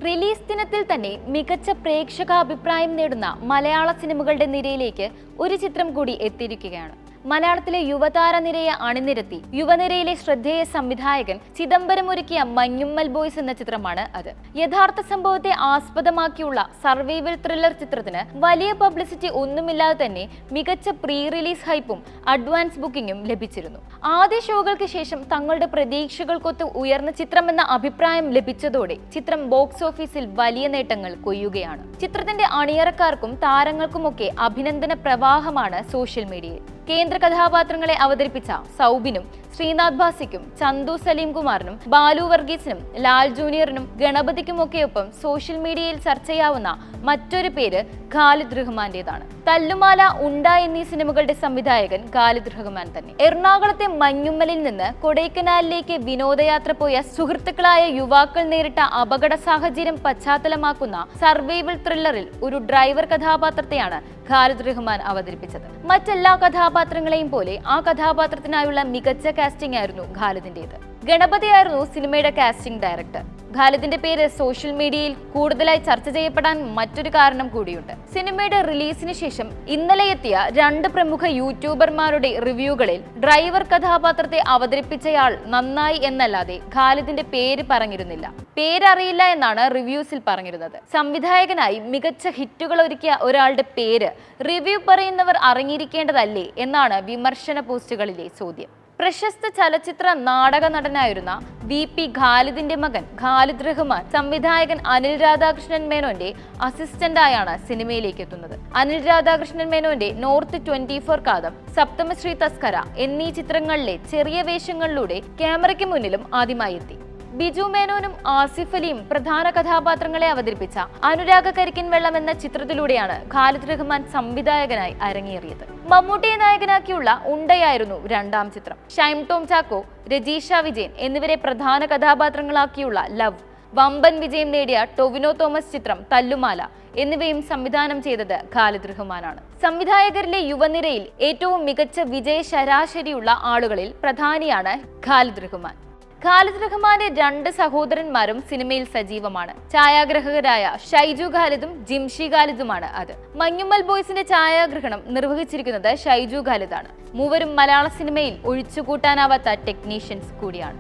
Release ദിനത്തിൽ തന്നെ മികച്ച പ്രേക്ഷകാഭിപ്രായം നേടുന്ന മലയാള സിനിമകളുടെ നിരയിലേക്ക് ഒരു ചിത്രം കൂടി എത്തിയിരിക്കുകയാണ്. മലയാളത്തിലെ യുവതാര നിരയെ അണിനിരത്തി യുവനിരയിലെ ശ്രദ്ധേയ സംവിധായകൻ ചിദംബരം ഒരുക്കിയ മഞ്ഞുമ്മൽ ബോയ്സ് എന്ന ചിത്രമാണ് അത്. യഥാർത്ഥ സംഭവത്തെ ആസ്പദമാക്കിയുള്ള സർവൈവൽ ത്രില്ലർ ചിത്രത്തിന് വലിയ പബ്ലിസിറ്റി ഒന്നുമില്ലാതെ തന്നെ മികച്ച പ്രീ റിലീസ് ഹൈപ്പും അഡ്വാൻസ് ബുക്കിംഗും ലഭിച്ചിരുന്നു. ആദ്യ ഷോകൾക്ക് ശേഷം തങ്ങളുടെ പ്രതീക്ഷകൾക്കൊത്ത് ഉയർന്ന ചിത്രമെന്ന അഭിപ്രായം ലഭിച്ചതോടെ ചിത്രം ബോക്സ് ഓഫീസിൽ വലിയ നേട്ടങ്ങൾ കൊയ്യുകയാണ്. ചിത്രത്തിന്റെ അണിയറക്കാർക്കും താരങ്ങൾക്കുമൊക്കെ അഭിനന്ദന പ്രവാഹമാണ് സോഷ്യൽ മീഡിയയിൽ. കേന്ദ്ര കഥാപാത്രങ്ങളെ അവതരിപ്പിച്ച സൗബിനും ശ്രീനാഥ് ഭാസിക്കും ചന്തു സലീം കുമാറിനും ബാലു വർഗീസിനും ലാൽ ജൂനിയറിനും ഗണപതിക്കുമൊക്കെയൊപ്പം സോഷ്യൽ മീഡിയയിൽ ചർച്ചയാവുന്ന മറ്റൊരു പേര് ഖാലിദ് റഹ്മാന്റേതാണ്. തല്ലുമാല, ഉണ്ട എന്നീ സിനിമകളുടെ സംവിധായകൻ ഖാലിദ് റഹ്മാൻ തന്നെ. എറണാകുളത്തെ മഞ്ഞുമ്മലിൽ നിന്ന് കൊടൈക്കനാലിലേക്ക് വിനോദയാത്ര പോയ സുഹൃത്തുക്കളായ യുവാക്കൾ നേരിട്ട അപകട സാഹചര്യം പശ്ചാത്തലമാക്കുന്ന സർവൈവൽ ത്രില്ലറിൽ ഒരു ഡ്രൈവർ കഥാപാത്രത്തെയാണ് ഖാലിദ് റഹ്മാൻ അവതരിപ്പിച്ചത്. മറ്റെല്ലാ കഥാപാത്രങ്ങളെയും പോലെ ആ കഥാപാത്രത്തിനായുള്ള മികച്ച കാസ്റ്റിംഗ് ആയിരുന്നു ഖാലിദിന്റേത്. ഗണപതിയായിരുന്നു സിനിമയുടെ കാസ്റ്റിംഗ് ഡയറക്ടർ. ഖാലിദിന്റെ പേര് സോഷ്യൽ മീഡിയയിൽ കൂടുതലായി ചർച്ച ചെയ്യപ്പെടാൻ മറ്റൊരു കാരണം കൂടിയുണ്ട്. സിനിമയുടെ റിലീസിന് ശേഷം ഇന്നലെ എത്തിയ 2 പ്രമുഖ യൂട്യൂബർമാരുടെ റിവ്യൂകളിൽ ഡ്രൈവർ കഥാപാത്രത്തെ അവതരിപ്പിച്ചയാൾ നന്നായി എന്നല്ലാതെ ഖാലിദിന്റെ പേര് പറഞ്ഞിരുന്നില്ല. പേരറിയില്ല എന്നാണ് റിവ്യൂസിൽ പറഞ്ഞിരുന്നത്. സംവിധായകനായി മികച്ച ഹിറ്റുകൾ ഒരുക്കിയ ഒരാളുടെ പേര് റിവ്യൂ പറയുന്നവർ അറിഞ്ഞിരിക്കേണ്ടതല്ലേ എന്നാണ് വിമർശന പോസ്റ്റുകളിലെ ചോദ്യം. പ്രശസ്ത ചലച്ചിത്ര നാടക നടനായിരുന്ന VP ഖാലിദിന്റെ മകൻ ഖാലിദ് റഹ്മാൻ സംവിധായകൻ അനിൽ രാധാകൃഷ്ണൻ മേനോന്റെ അസിസ്റ്റന്റായാണ് സിനിമയിലേക്ക് എത്തുന്നത്. അനിൽ രാധാകൃഷ്ണൻ മേനോന്റെ നോർത്ത് 24 കാതം, സപ്തമശ്രീ തസ്കര എന്നീ ചിത്രങ്ങളിലെ ചെറിയ വേഷങ്ങളിലൂടെ ക്യാമറയ്ക്ക് മുന്നിലും ആദ്യമായി എത്തി. ബിജു മേനോനും ആസിഫ് അലിയും പ്രധാന കഥാപാത്രങ്ങളെ അവതരിപ്പിച്ച അനുരാഗ കരിക്കിൻ വെള്ളം എന്ന ചിത്രത്തിലൂടെയാണ് ഖാലിദ് റഹ്മാൻ സംവിധായകനായി അരങ്ങേറിയത്. മമ്മൂട്ടിയെ നായകനാക്കിയുള്ള ഉണ്ടയായിരുന്നു 2ാം ചിത്രം. ഷൈം ടോം ചാക്കോ, രജീഷ വിജയൻ എന്നിവരെ പ്രധാന കഥാപാത്രങ്ങളാക്കിയുള്ള ലവ്, വമ്പൻ വിജയം നേടിയ ടൊവിനോ തോമസ് ചിത്രം തല്ലുമാല എന്നിവയും സംവിധാനം ചെയ്തത് ഖാലിദ് റഹ്മാനാണ്. സംവിധായകരിലെ യുവനിരയിൽ ഏറ്റവും മികച്ച വിജയ ശരാശരിയുള്ള ആളുകളിൽ പ്രധാനിയാണ് ഖാലിദ് റഹ്മാൻ. ഖാലിദ് റഹ്മാന്റെ 2 സഹോദരന്മാരും സിനിമയിൽ സജീവമാണ്. ഛായാഗ്രഹകരായ ഷൈജു ഖാലിദും ജിംഷി ഖാലിദുമാണ് അത്. മഞ്ഞുമ്മൽ ബോയ്സിന്റെ ഛായാഗ്രഹണം നിർവഹിച്ചിരിക്കുന്നത് ഷൈജു ഖാലിദാണ്. മൂവരും മലയാള സിനിമയിൽ ഒഴിച്ചുകൂട്ടാനാവാത്ത ടെക്നീഷ്യൻസ് കൂടിയാണ്.